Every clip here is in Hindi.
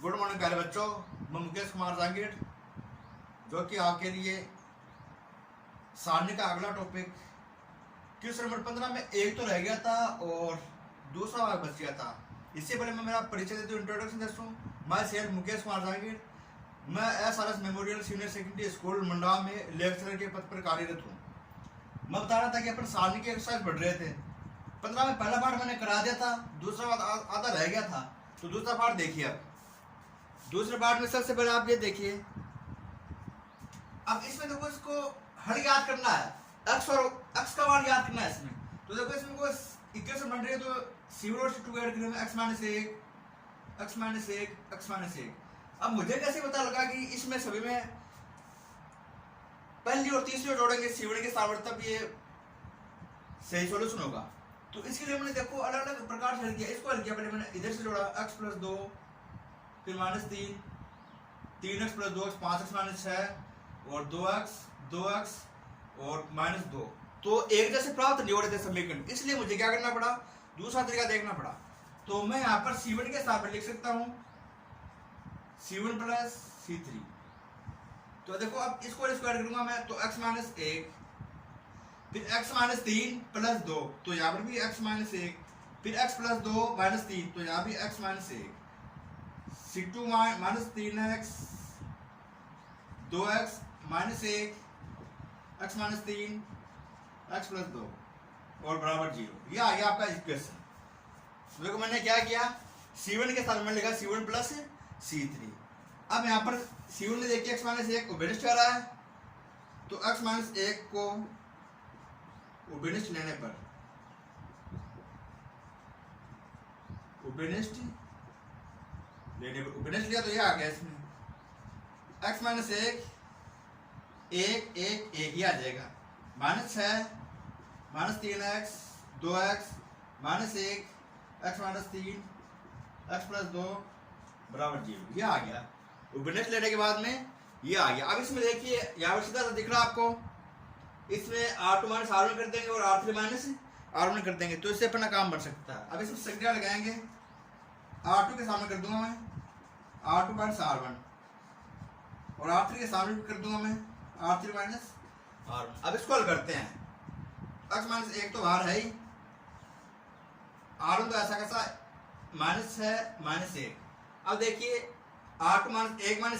गुड मॉर्निंग प्यारे बच्चों, मैं मुकेश कुमार जांगीर जो कि आपके लिए सारणी का अगला टॉपिक क्वेश्चन नंबर 15 में एक तो रह गया था और दूसरा भाग बच गया था। इससे पहले मैं मेरा परिचय देता हूँ, इंट्रोडक्शन देता हूँ। मैं सेल्फ मुकेश कुमार जांगीर, मैं SRS memorial senior secondary school Manda में लेक्चरर के पद पर कार्यरत हूँ। मैं बता रहा था कि अपन सारणी की एक्सरसाइज बढ़ रहे थे। 15 में पहला पार्ट मैंने करा दिया था, दूसरा पार्ट आधा रह गया था, तो दूसरा पार्ट देखिए। अब दूसरे पार्ट में सबसे पहले आप ये देखिए। अब इसमें देखो, इसको हर याद करना है, एक्स और एक्स का मान याद करना है इसमें। तो देखो इसमें को इक्वेशन बन रही है, तो C1 और C2 ऐड करेंगे, x माइनस 1 x माइनस 1। अब मुझे कैसे पता लगा कि इसमें सभी में पहली और तीसरी जोड़ेंगे C1 के साथ, तब ये सही सॉल्यूशन होगा। तो इसके लिए मैंने देखो अलग अलग प्रकार से हल किया। इसको हल किया, पहले मैंने इधर से जोड़ा x + 2, फिर -3, 3x + 2x 5x - 6 और 2x और -2। तो एक जैसे प्राप्त नहीं हो रहे थे समीकरण, इसलिए मुझे क्या करना पड़ा, दूसरा तरीका देखना पड़ा। तो मैं यहाँ पर C1 के साथ लिख सकता हूँ C1 + C3। तो देखो अब इसको स्क्वायर करूंगा मैं, तो x - 1, फिर x - 3 + 2, तो यहाँ पर भी x - 1, फिर x + 2 - 3, तो यहाँ भी x - 1, C2 -3x 2x - 1 x - 3 x + 2 और बराबर 0। ये आ गया आपका इक्वेशन। देखो मैंने क्या किया, C1 के साथ मैंने लिखा C1 + C3। अब यहाँ पर C1 ने देखिए x - 1 को उभयनिष्ठ कर रहा है, तो x - 1 को उभयनिष्ठ लेने पर उभयनिष्ठ लिया, तो ये आ गया इसमें x - 1 1 1 1 ही आ जाएगा, -6 -3x 2x -1 x - 3 x + 2 बराबर 0। ये आ गया उभयनिष्ठ लेने के बाद में, ये आ गया। अब इसमें देखिए यहाँ पर सीधा सा दिख रहा है आपको, इसमें R2 - R1 कर देंगे और R3 - R1 कर देंगे, तो इससे अपना काम बन सकता है। अब इसमें संख्या लगाएंगे, R2 के सामने कर दूंगा मैं R2 - R1 और R3 के सामने कर दूंगा मैं R3 - R1। अब इसको हल करते हैं। x - 1 तो बाहर है ही, R1 तो ऐसा कैसा -6 -1। अब देखिए R2 - 1 - 1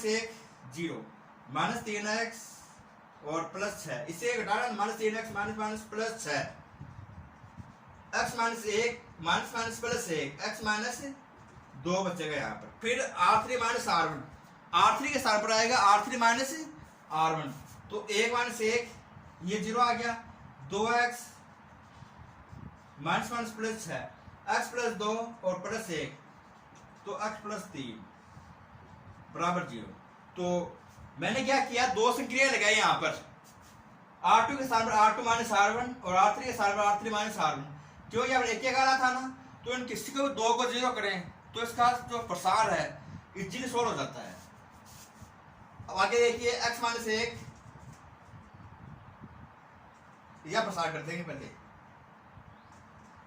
0, -3x और +6, इससे घटाना -3x -+6 x - 1 -+1 x - 2 बचेगा यहाँ पर। फिर R3 - R1, R3 के साथ पर आएगा R3 - R1, तो 1 - 1 ये 0 आ गया, 2x -+6 x + 2 और +1, तो x + 3 बराबर 0। तो मैंने क्या किया, दो संक्रिया लगाई यहाँ पर, R2 के साथ R2 - R1 और R3 के साथ R3 - R1। क्योंकि यहाँ पर एक आ रहा था ना, तो इन किसी को 2 को 0 करें तो इसका जो प्रसार है इजीली सोल्व हो जाता है। अब आगे देखिए x - 1 यह प्रसार कर देंगे, पहले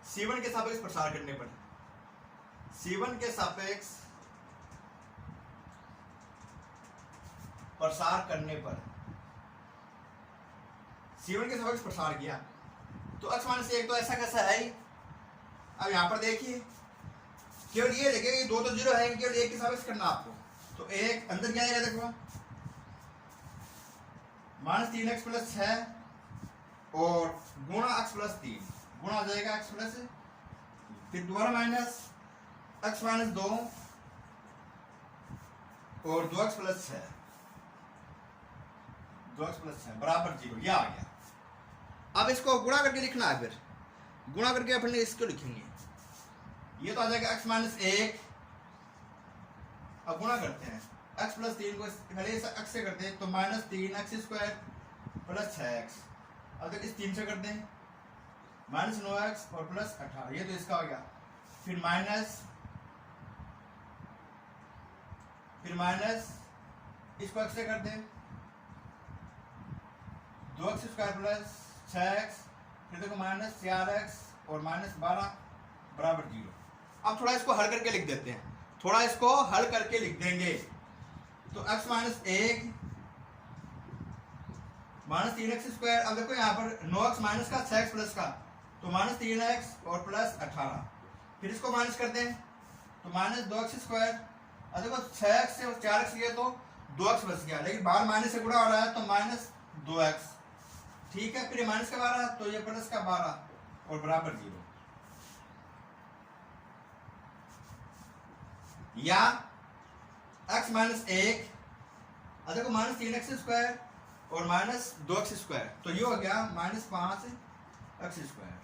C1 के सापेक्ष प्रसार करने पर, C1 के सापेक्ष प्रसार करने पर, C1 के सापेक्ष प्रसार किया, तो x - 1 तो ऐसा कैसा है ही। अब यहाँ पर देखिए केवल ये देखें कि 2 तो 0 है, केवल 1 के सापेक्ष करना आपको, तो 1 अंदर क्या आएगा, देखो -3x + 6 और गुणा x + 3 गुणा हो जाएगा x +, फिर दोबारा माइनस x - 2 और 2x + 6 बराबर 0। यह आ गया। अब इसको गुणा करके लिखना है, फिर गुणा करके अपन इसको लिखेंगे, ये तो आ जाएगा x - 1। अब गुणा करते हैं, x + 3 को पहले x से करते हैं, तो -3x² + 6x। अब तक इस 3 से करते हैं, -9x और +18, ये तो इसका हो गया। फिर माइनस इसको x से करते हैं, 2x² + 6x, फिर देखो -4x और -12 बराबर 0। अब थोड़ा इसको हल करके लिख देते हैं, थोड़ा इसको हल करके लिख देंगे। तो x minus 1 minus 3x square. अब देखो यहाँ पर 9x माइनस का 6x प्लस का, तो माइनस 3x और प्लस 18। फिर इसको माइनस करते हैं तो माइनस 2x स्क्वायर। अब देखो 6x से 4x लिया तो 2x बच गया, लेकिन बाहर माइनस से गुणा हो रहा है तो माइनस 2x। ठीक है, फिर ये माइनस का 12 तो ये प्लस का 12 और बराबर 0। या x माइनस 1, अब देखो माइनस 3x स्क्वायर और माइनस 2x स्क्वायर, तो ये हो गया माइनस 5x स्क्वायर।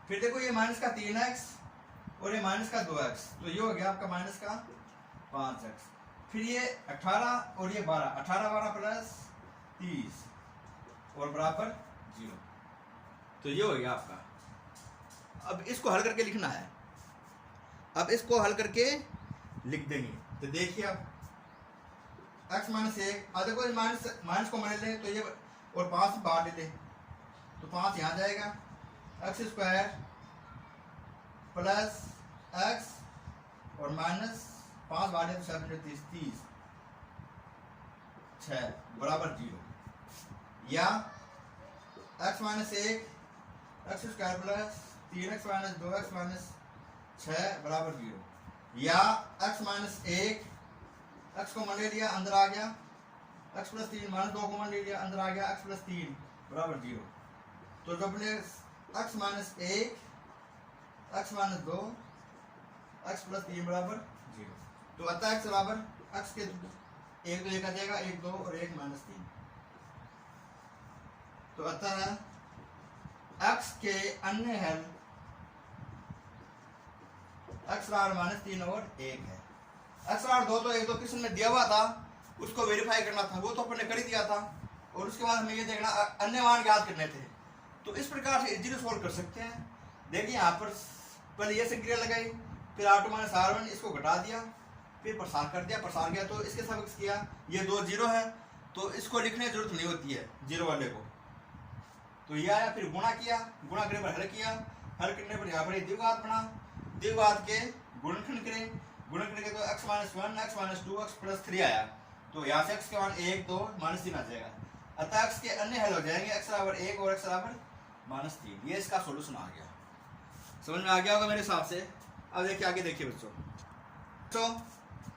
फिर देखो ये माइनस का 3x और ये माइनस का 2x, तो ये हो गया आपका माइनस का 5x। फिर ये 18 और ये 12, 18 12 प्लस 30 और बराबर 0। तो ये हो गया आपका। अब इसको हल करके लिखना है, अब इसको हल करके लिख देंगे। तो देखिए अब x माइनस 1, अब देखो माइनस को मान ले तो ये और 5 बाहर ले ले तो 5 यहाँ जाएगा, x स्क्वायर प्लस x और माइनस 5 बाहर ले तो 7 30 6 बराबर 0। या x minus 1 x square plus 3x minus 2x minus 6 बराबर 0। या x माइनस 1, x को मान ले लिया अंदर आ गया, x प्लस 3 माइनस 2 को मान ले लिया अंदर आ गया, x प्लस 3 बराबर 0। तो जब ने x minus 1 x minus 2 x plus 3 बराबर 0, तो अतः x बराबर x के 1 2 1 आ जाएगा, 1 2 और 1 माइनस 3। तो अतः x के अन्य हल x बराबर माइनस 3 और 1 है। x बराबर 2 तो 1 तो क्वेश्चन में दिया हुआ था, उसको वेरीफाई करना था, वो तो अपन ने कर ही दिया था। और उसके बाद हमें ये देखना अन्य मान याद करने थे। तो इस प्रकार से इजीली सोल्व कर सकते हैं। देखिए यहाँ पर पहले ये संक्रिया लगाई, फिर R2 माइनस R1 इसको घटा दिया, फिर प्रसार कर दिया, प्रसार गया तो इसके सबक किया। ये 2 0 है तो इसको लिखने की जरूरत नहीं होती है 0 वाले को। तो ये आया, फिर गुणा किया, गुणा करने पर हल किया, हल करने पर यहाँ पर द्विघात बना, द्विघात के गुणनखंड करें, गुणन करके तो x minus 1 x minus 2 x plus 3 आया। तो यहाँ से x के मान 1 2 माइनस 3 आ जाएगा। अतः x के अन्य हल हो जाएंगे x बराबर 1 और x बराबर माइनस 3। ये इसका सोल्यूशन आ गया, समझ में आ गया होगा मेरे हिसाब से। अब देखिए आगे देखिए बच्चों। तो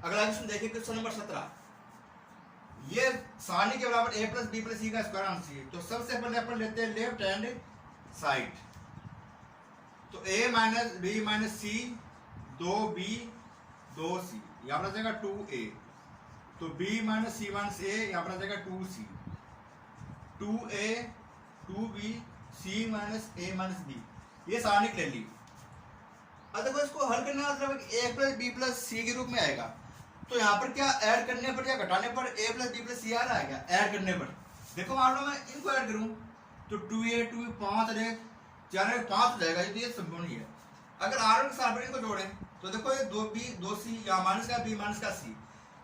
अगला क्वेश्चन देखिए, क्वेश्चन नंबर 17। ये सारणी के बराबर a प्लस बी प्लस सी का स्क्वायर आंसर है। तो सबसे पहले अपन लेते हैं लेफ्ट हैंड साइड। तो a minus b minus c 2b 2c, यहाँ पर आ जाएगा 2a। तो b minus C minus a, यहाँ पर आ जाएगा 2c, 2a 2b c minus a minus b। ये सारणी ले ली। अब देखो इसको हल करने का मतलब a प्लस बी प्लस सी के रूप में आएगा। तो यहाँ पर क्या ऐड करने पर या घटाने पर a प्लस बी प्लस सी आ रहा है क्या? ऐड करने पर देखो मान लो मैं इनको ऐड करूँ तो 2a 2 5 4 5 हो जाएगा, ये संभव नहीं है। अगर R1 के साथ इनको जोड़ें तो देखो ये 2b 2c, यहाँ माइनस का b माइनस का c,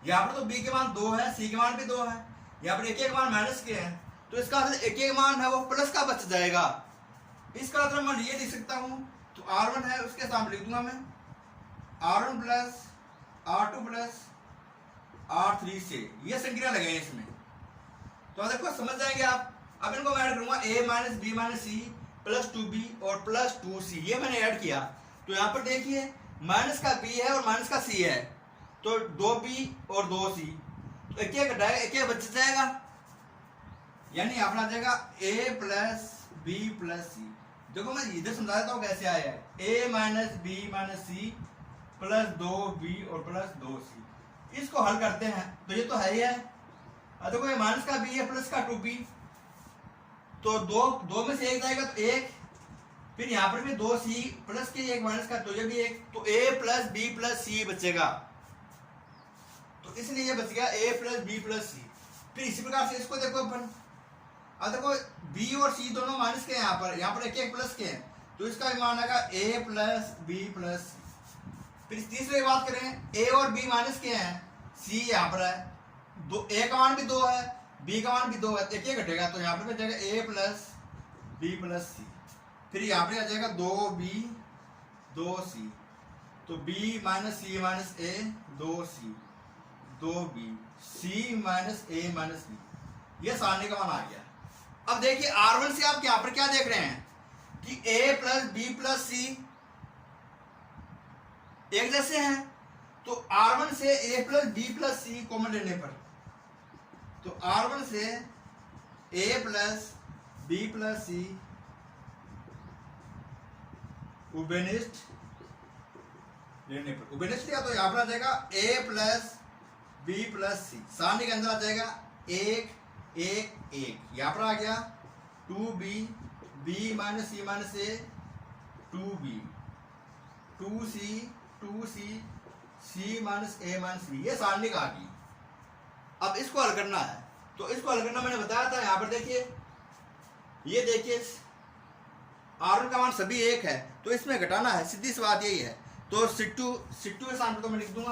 यहाँ पर तो b के मान 2 है, c के मान भी 2 है, यहाँ पर एक मान माइनस के हैं, तो इसका एक मान है वो प्लस का बच जाएगा। इसका मतलब मैं ये लिख सकता हूँ, तो R1 है उसके साथ लिख दूंगा मैं R1 plus R2 plus R3 से, ये संक्रिया लगे इसमें। तो देखो समझ जाएंगे आप। अब इनको मैं ऐड करूंगा a minus b minus c plus 2b और प्लस 2c, ये मैंने ऐड किया। तो यहाँ पर देखिए माइनस का b है और माइनस का c है, तो 2b और 2c, तो एक एक घटाएगा एक एक बच जाएगा, यानी यहाँ पर आ जाएगा a प्लस बी प्लस सी। देखो मैं इधर समझा देता हूँ कैसे आया है, a minus b minus c plus 2b और प्लस 2c। इसको हल करते हैं तो ये तो है ही है। अब देखो ये माइनस का b है प्लस का 2b, तो दो में से एक जाएगा तो एक, फिर यहाँ पर भी 2c प्लस के एक माइनस का, तो ये भी एक, तो a प्लस बी प्लस सी बचेगा। तो इसलिए ये बच गया a प्लस बी प्लस सी। फिर इसी प्रकार से इसको देखो अपन, अब देखो b और c दोनों माइनस के, यहाँ पर एक एक प्लस के हैं, तो इसका मान आएगा a प्लस बी प्लस सी। फिर तीसरी बात करें, a और b माइनस के हैं, c यहाँ पर है, a का मान भी 2 है, b का मान भी 2 है, एक एक घटेगा, तो यहाँ पर जाएगा a प्लस बी प्लस सी। फिर यहाँ पर आ जाएगा 2b 2c, तो B minus C minus A, 2c 2b, c minus A minus B, ये सारणी का मान आ गया। अब देखिए R1 से आप यहाँ पर क्या देख रहे हैं कि a plus b plus c एक जैसे हैं, तो R1 से a plus b plus c common लेने पर, तो R1 से a plus b plus c उभयनिष्ठ लेने पर, उभयनिष्ठ लिया तो यहाँ पर आ जाएगा a प्लस बी प्लस सी, सामने के अंदर आ जाएगा 1 1 1, यहाँ पर आ गया 2b, b minus C minus A, 2b, 2c 2c, c minus A minus B, ये सारणी का आ गई। अब इसको हल करना है, तो इसको हल करना मैंने बताया था। यहाँ पर देखिए, ये देखिए R1 का मान सभी एक है, तो इसमें घटाना है, सीधी सी बात यही है। तो C2 के स्थान पर तो मैं लिख दूंगा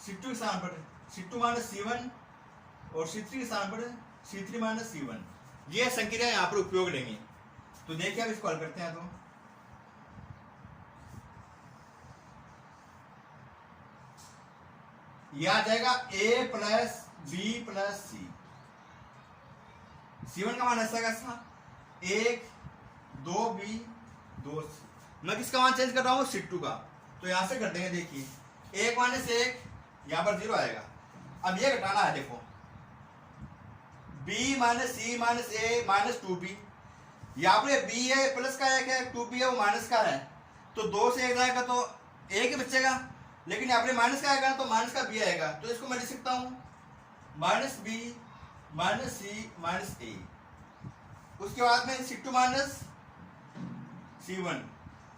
C2 के स्थान पर C2 माइनस C1 और C3 के स्थान पर C3 माइनस C1, ये संक्रिया यहाँ पर उपयोग लेंगे। तो देखिए अब इसको हल करते हैं, तो यह आ जाएगा a plus b plus c, C1 का मान ऐसा कैसा 1 2b 2c, मैं किसका मान चेंज कर रहा हूँ C2 का, तो यहां से कर देंगे। देखिए 1 माइनस 1 यहाँ पर 0 आएगा। अब ये घटाना है, देखो b minus C minus A minus 2b, यहाँ पर b है प्लस का 1 है, 2b है वो माइनस का है, तो 2 से 1 जाएगा तो 1 ही बचेगा, लेकिन यहाँ पर माइनस का आएगा तो माइनस का b आएगा, तो इसको मैं लिख सकता हूँ माइनस b माइनस सी माइनस ए। उसके बाद में C2 minus C1,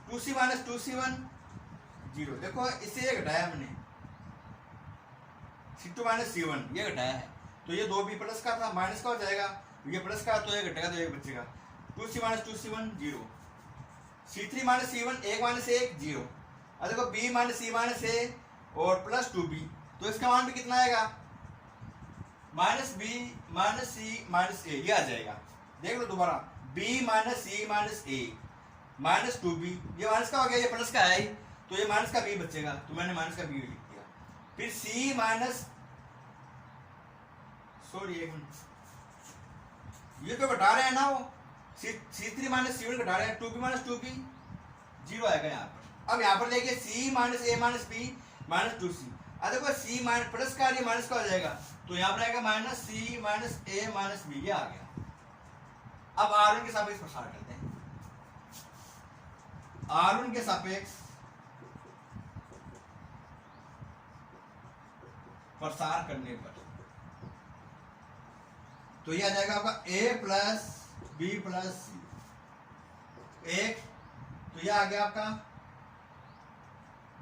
2c minus 2c1 0, देखो इससे ये घटाया हमने C2 माइनस C1 ये घटाया है, तो ये 2b प्लस का था माइनस का हो जाएगा, ये प्लस का तो ये घटेगा तो ये बचेगा 2c minus 2c1 0, C3 minus C1 1 minus 1 0। अब देखो b माइनस c माइनस ए और प्लस 2b, तो इसका मान भी कितना आएगा माइनस b माइनस सी माइनस ए, ये आ जाएगा। देख लो दोबारा b minus C minus A minus 2b, ये माइनस का हो गया, ये प्लस का है, तो ये माइनस का b बचेगा, तो मैंने माइनस का b लिख दिया। फिर c माइनस ये तो घटा रहे हैं ना, वो C3 माइनस C1 घटा रहे हैं, 2b माइनस 2b 0 आएगा यहाँ पर। अब यहाँ पर देखिए c minus A minus b minus 2c, अब देखो c माइनस प्लस का ये माइनस का हो जाएगा, तो यहाँ पर आएगा minus C minus A minus B, ये आ गया। अब R1 के सापेक्ष प्रसार करते हैं, R1 के सापेक्ष प्रसार करने पर, तो ये आ जाएगा आपका a प्लस बी प्लस सी 1, तो ये आ गया आपका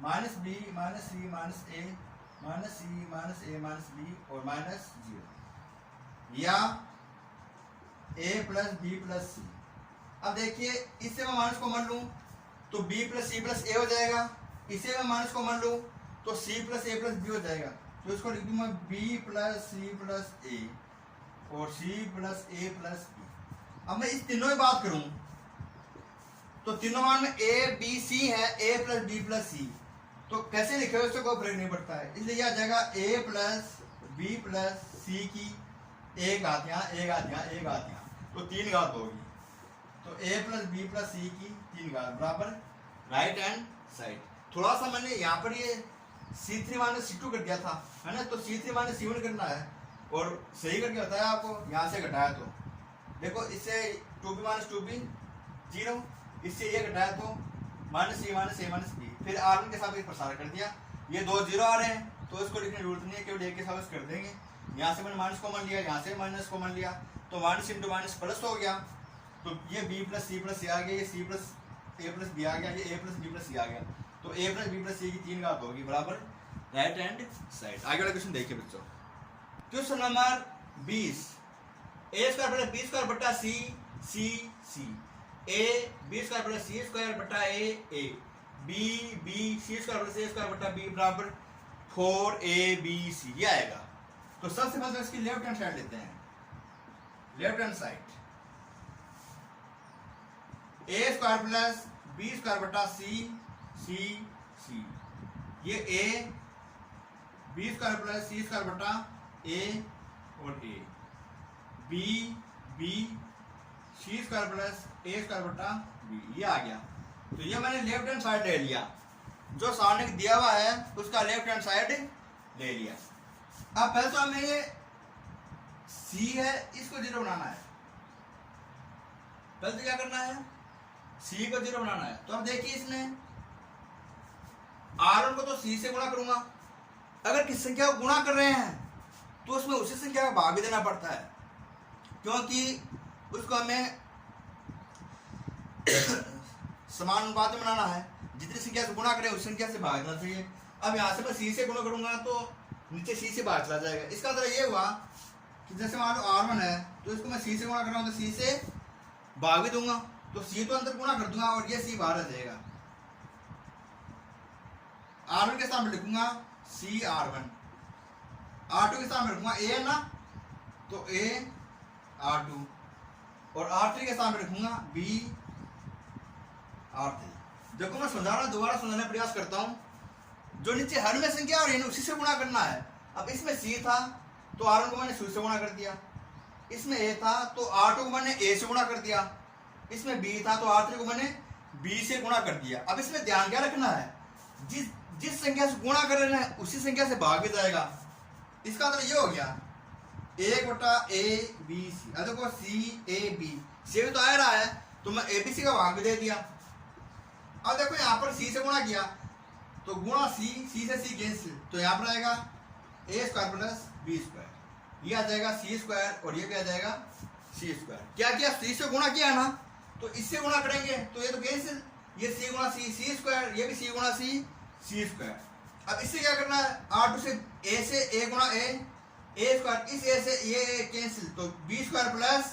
minus b minus C minus A minus C minus A minus B और माइनस 0, या a प्लस बी प्लस सी। अब देखिए इससे मैं माइनस कॉमन लूं तो b प्लस सी प्लस ए हो जाएगा, इसे मैं माइनस कॉमन लूं तो c प्लस ए प्लस बी हो जाएगा, तो इसको लिख दूंगा b प्लस सी प्लस ए और c प्लस ए प्लस बी। अब मैं इस तीनों में बात करूं तो तीनों मान में a b c है, a प्लस b प्लस सी, तो कैसे लिखे हुए उससे कोई फर्क नहीं पड़ता है, इसलिए आ जाएगा a प्लस बी प्लस सी की एक घात यहाँ एक घात यहाँ एक घात यहाँ, तो 3 घात होगी, तो a प्लस बी प्लस सी की 3 घात बराबर राइट हैंड साइड। थोड़ा सा मैंने यहाँ पर ये C3 माइनस C2 कर दिया था, है ना, तो C3 माइनस C1 करना है और सही करके बताया आपको, यहाँ से घटाया तो देखो इससे 2b माइनस 2b 0, इससे ये घटाया तो minus c minus A minus B, फिर R1 के साथ एक प्रसार कर दिया, ये 2 0 आ रहे हैं तो इसको लिखने की जरूरत नहीं है, केवल एक के साथ कर देंगे। यहाँ से मैंने माइनस कॉमन लिया, यहाँ से माइनस कॉमन लिया, तो माइनस इंटू माइनस प्लस हो गया, तो ये b प्लस सी प्लस ए आ गया, ये c प्लस ए प्लस बी आ गया, ये a प्लस बी प्लस सी आ गया, तो a प्लस बी प्लस सी की 3 घात होगी बराबर राइट हैंड साइड। आगे वाला क्वेश्चन देखिए बच्चों, question number 20, a square plus b square बटा c c c, a b square plus c square बटा a b b c square plus a square बटा b बराबर 4abc, ये आएगा। तो सबसे पहले इसकी लेफ्ट हैंड साइड लेते हैं, left hand side a square plus B square बटा सी सी सी, ये A B square plus C square बटा ए और A, B B C square plus A square बटा बी, ये आ गया। तो ये मैंने लेफ्ट हैंड साइड ले लिया, जो सामने दिया हुआ है उसका लेफ्ट हैंड साइड ले लिया। अब पहले तो हमें ये सी है इसको जीरो बनाना है, पहले तो क्या करना है, सी को जीरो बनाना है। तो अब देखिए इसमें R1 को तो सी से गुणा करूंगा, अगर किस संख्या को गुणा कर रहे हैं तो उसमें उसी संख्या का भाग भी देना पड़ता है, क्योंकि उसको हमें समान अनुपात में बनाना है, जितनी संख्या से गुणा करें उस संख्या से भाग देना चाहिए। अब यहाँ से मैं सी से गुणा करूंगा तो नीचे सी से भाग चला जाएगा। इसका मतलब ये हुआ कि जैसे मान लो R1 है तो इसको मैं सी से गुणा कर रहा हूँ तो सी से भाग भी दूंगा, तो सी तो अंदर गुणा कर दूंगा और ये सी बाहर आ जाएगा। R1 के सामने लिखूंगा सी R1, R2 के सामने लिखूंगा ए है ना, तो ए R2, और R3 के सामने लिखूंगा बी R3। देखो मैं समझाना दोबारा समझाने का प्रयास करता हूँ, जो नीचे हर में संख्या और उसी से गुणा करना है। अब इसमें सी था तो R1 को मैंने सी से गुणा कर दिया, इसमें ए था तो R2 को मैंने ए से गुणा कर दिया, इसमें बी था तो R3 को मैंने बी से गुणा कर दिया। अब इसमें ध्यान क्या रखना है, जिस संख्या से गुणा कर रहे हैं उसी संख्या से भाग भी जाएगा। इसका मतलब ये हो गया 1 बटा ए बी सी। अब देखो सी ए बी, सी भी तो आ रहा है तो मैं ए बी सी का भाग भी दे दिया। अब देखो यहाँ पर सी से गुणा किया तो गुणा सी, सी से सी कैंसिल, तो यहाँ पर आएगा ए स्क्वायर प्लस बी स्क्वायर, ये आ जाएगा सी स्क्वायर और ये भी आ जाएगा सी स्क्वायर। क्या किया, सी से गुणा किया ना तो इससे गुणा करेंगे तो ये तो कैंसिल, ये सी गुणा सी सी स्क्वायर, ये भी सी गुणा सी सी स्क्वायर। अब इससे क्या करना है, R2 से ए गुणा ए स्क्वायर, इस ए से ये कैंसिल, तो B square plus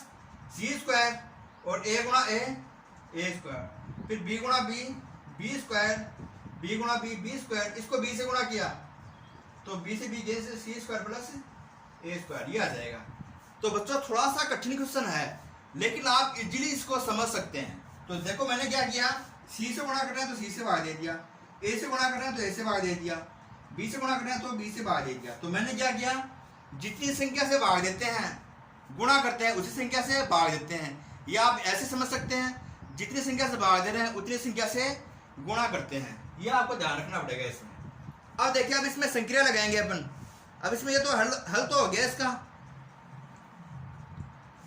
C square और ए गुणा ए स्क्वायर, फिर बी गुणा बी स्क्वायर, बी गुणा बी स्क्वायर, इसको बी से गुणा किया तो बी से B cancel, C square plus A square, ये आ जाएगा। तो बच्चों थोड़ा सा कठिन क्वेश्चन है लेकिन आप इजीली इसको समझ सकते हैं। तो देखो मैंने क्या किया, सी से गुणा कर रहे हैं तो सी से भाग दे दिया, ए से गुणा कर रहे हैं तो ए से भाग दे दिया, बी से गुणा कर रहे हैं तो बी से भाग दे दिया। तो मैंने क्या किया, जितनी संख्या से भाग देते हैं गुणा करते हैं उसी संख्या से भाग देते हैं, या आप ऐसे समझ सकते हैं जितनी संख्या से भाग दे रहे हैं उतनी संख्या से गुणा करते हैं, यह आपको ध्यान रखना पड़ेगा इसमें। अब देखिए अब इसमें संक्रिया लगाएंगे अपन। अब इसमें ये तो हल तो हो गया इसका।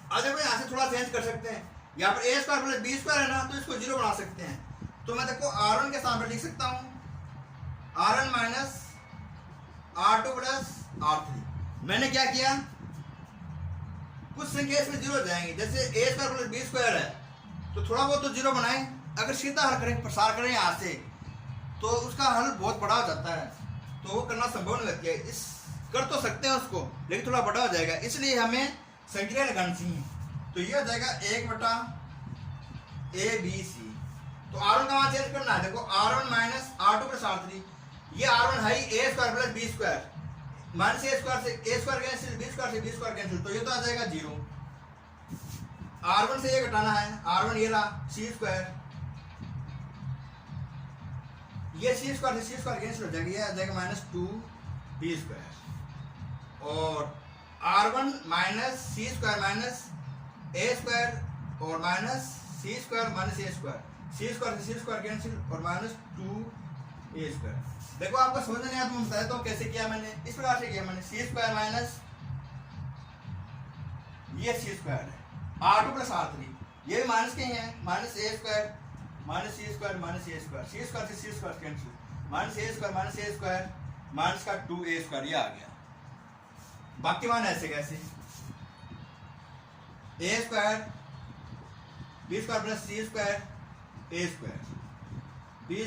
अब यहाँ से थोड़ा चेंज कर सकते हैं, यहाँ पर ए स्क्वायर प्लस बी स्क्वायर है ना तो इसको जीरो बना सकते हैं। तो मैं देखो R1 के सामने लिख सकता हूँ R1 minus R2 plus R3। मैंने क्या किया, कुछ संख्या इसमें जीरो हो जाएंगे, जैसे ए स्क्वायर प्लस बी स्क्वायर है तो थोड़ा बहुत तो जीरो बनाए। अगर सीधा हल करें, प्रसार करें यहाँ से तो उसका हल बहुत बड़ा हो जाता है, तो वो करना संभव नहीं लगती है। इस कर तो सकते हैं उसको लेकिन थोड़ा बड़ा हो जाएगा, इसलिए हमें संक्रिया लगानी चाहिए। तो ये हो जाएगा 1 बटा ए बी सी। तो R1 का वहाँ चेंज करना है, देखो R1 minus R2 plus R3, ये R1 है A square plus B square, minus A square से A square cancel, B square से बी स्क्वायर कैंसिल, तो ये तो आ जाएगा 0। R1 से ये घटाना है, R1 ये रहा सी स्क्वायर, ये सी स्क्वायर से सी स्क्वायर कैंसिल हो जाएगा, ये आ जाएगा माइनस 2 बी स्क्वायर, और R1 minus C square minus A square और minus C square minus A square, C square से सी स्क्वायर कैंसिल और माइनस 2 ए स्क्वायर। देखो आपको समझ नहीं आया तो मैं बताया तो कैसे किया मैंने, इस प्रकार से किया मैंने, सी स्क्वायर माइनस ये सी स्क्वायर है R2 प्लस R3, ये भी माइनस के ही है, minus A square minus C square minus A square, C square से सी square cancel, minus A square minus का 2 ए स्क्वायर, ये आ गया। बाकी मान ऐसे कैसे, ए square B square plus C square A square, B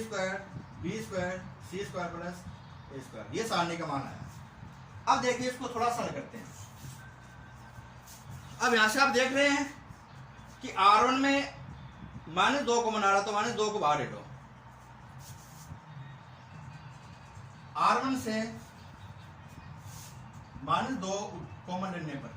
square C square plus A square, ये सारणी का मान आया। अब देखिए इसको थोड़ा सा करते हैं। अब यहां से आप देख रहे हैं कि R1 में -2 को बना रहा तो -2 को बाहर हटो, R1 से -2 कॉमन रहने पर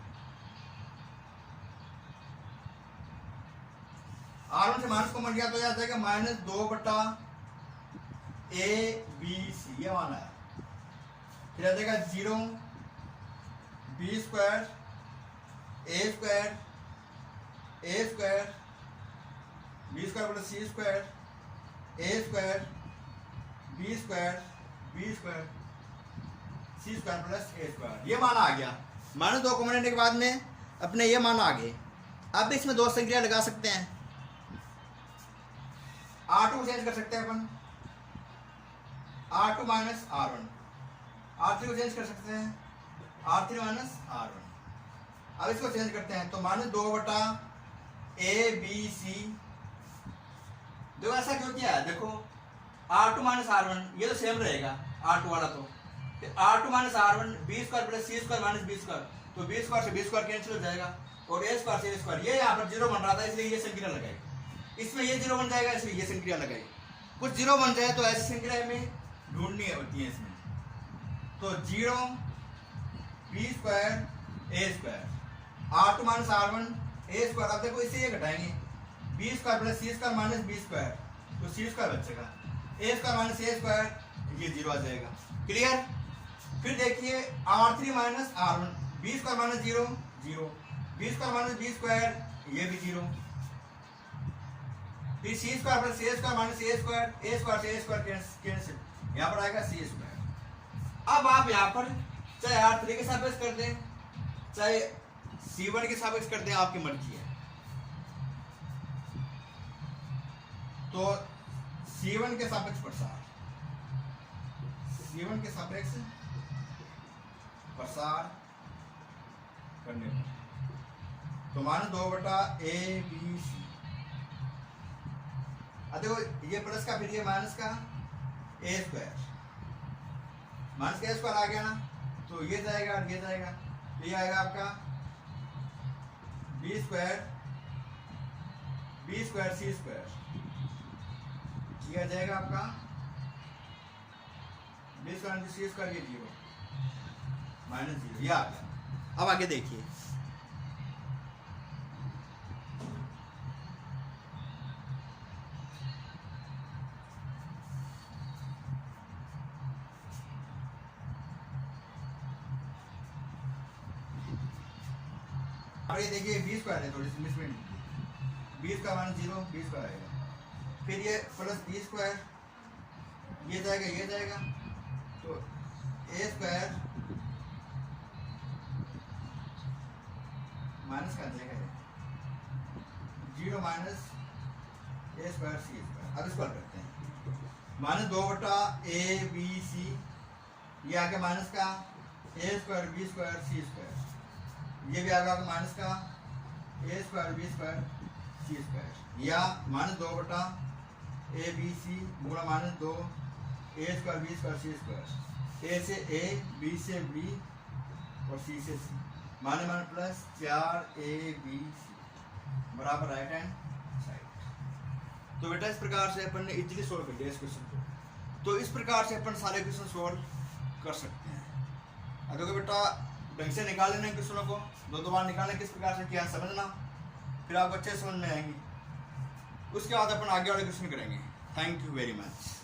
R1 से माइनस कॉमन किया तो यह आ जाएगा -2/ABC, ये माना है। फिर आ जाएगा 0 B square A square A square B square plus C square A square B square B square C square plus A square, ये माना आ गया। -2 कॉमन लेने के बाद में अपने ये मान आ गए। अब इसमें दो संक्रिया लगा सकते हैं। R2 को चेंज कर सकते हैं अपन, R2 माइनस R1, R3 को चेंज कर सकते हैं, R3 माइनस R1। अब इसको चेंज करते हैं तो -2/ABC। देखो ऐसा क्यों किया है, देखो R2 माइनस R1 ये तो सेम रहेगा, R2 वाला तो R2 minus R1 B square plus C square minus B square, तो B स्क्वायर से B स्क्वायर कैंसिल हो जाएगा और A स्क्वायर से A स्क्वायर, ये यहाँ पर 0 बन रहा था इसलिए ये संक्रिया लगाई। इसमें ये 0 बन जाएगा इसलिए ये संक्रिया लगाई। कुछ 0 बन जाए तो ऐसी संक्रिया हमें ढूंढनी होती है इसमें। तो 0 B square A square, R2 minus R1 A square. अब देखो इससे ये घटाएंगे, B square plus C square minus B square, तो C स्क्वायर बचेगा, A square minus A square, ये 0 आ जाएगा। क्लियर। फिर देखिए R3 minus R1 B square minus 0 0, B square minus B square, ये भी 0। फिर C square plus A square minus A square, A square से A स्क्वायर कैंसिल, यहाँ पर आएगा C स्क्वायर। अब आप यहाँ पर चाहे R3 के सापेक्ष कर दें चाहे C1 के सापेक्ष कर दें, आपकी मर्जी है। तो C1 के सापेक्ष प्रसार, C1 के सापेक्ष प्रसार करने पर तो -2/ABC। अब देखो ये प्लस का फिर ये माइनस का A स्क्वायर, माइनस का A स्क्वायर आ गया ना, तो ये जाएगा और ये जाएगा, तो ये आएगा आपका B स्क्वायर C स्क्वायर, ये आ जाएगा आपका B स्क्वायर C स्क्वायर, ये 0 -0, ये आ गया। अब आगे देखिए ये देखिए B स्क्वायर है, थोड़ी सी misprint, B square minus 0 B square आएगा, फिर ये प्लस B स्क्वायर, ये जाएगा, तो A स्क्वायर माइनस का जाएगा 0 minus A square C square. अब इसको हल करते हैं, -2/ABC, ये आ गया माइनस का A square B square C square, ये भी आ गया माइनस का A square B square C square, या -2/ABC गुणा -2 A square B square C square, A से A B से B और C से C, माने प्लस 4ABC बराबर राइट हैंड साइड। तो बेटा इस प्रकार से अपन ने इजीली सोल्व कर दिया इस क्वेश्चन को। तो इस प्रकार से अपन सारे क्वेश्चन सोल्व कर सकते हैं। अब देखो बेटा ढंग से निकाल लेना क्वेश्चनों को, दो बार निकालना किस प्रकार से किया समझना, फिर आपको अच्छे समझ में आएंगे। उसके बाद अपन आगे वाले क्वेश्चन करेंगे। Thank you very much.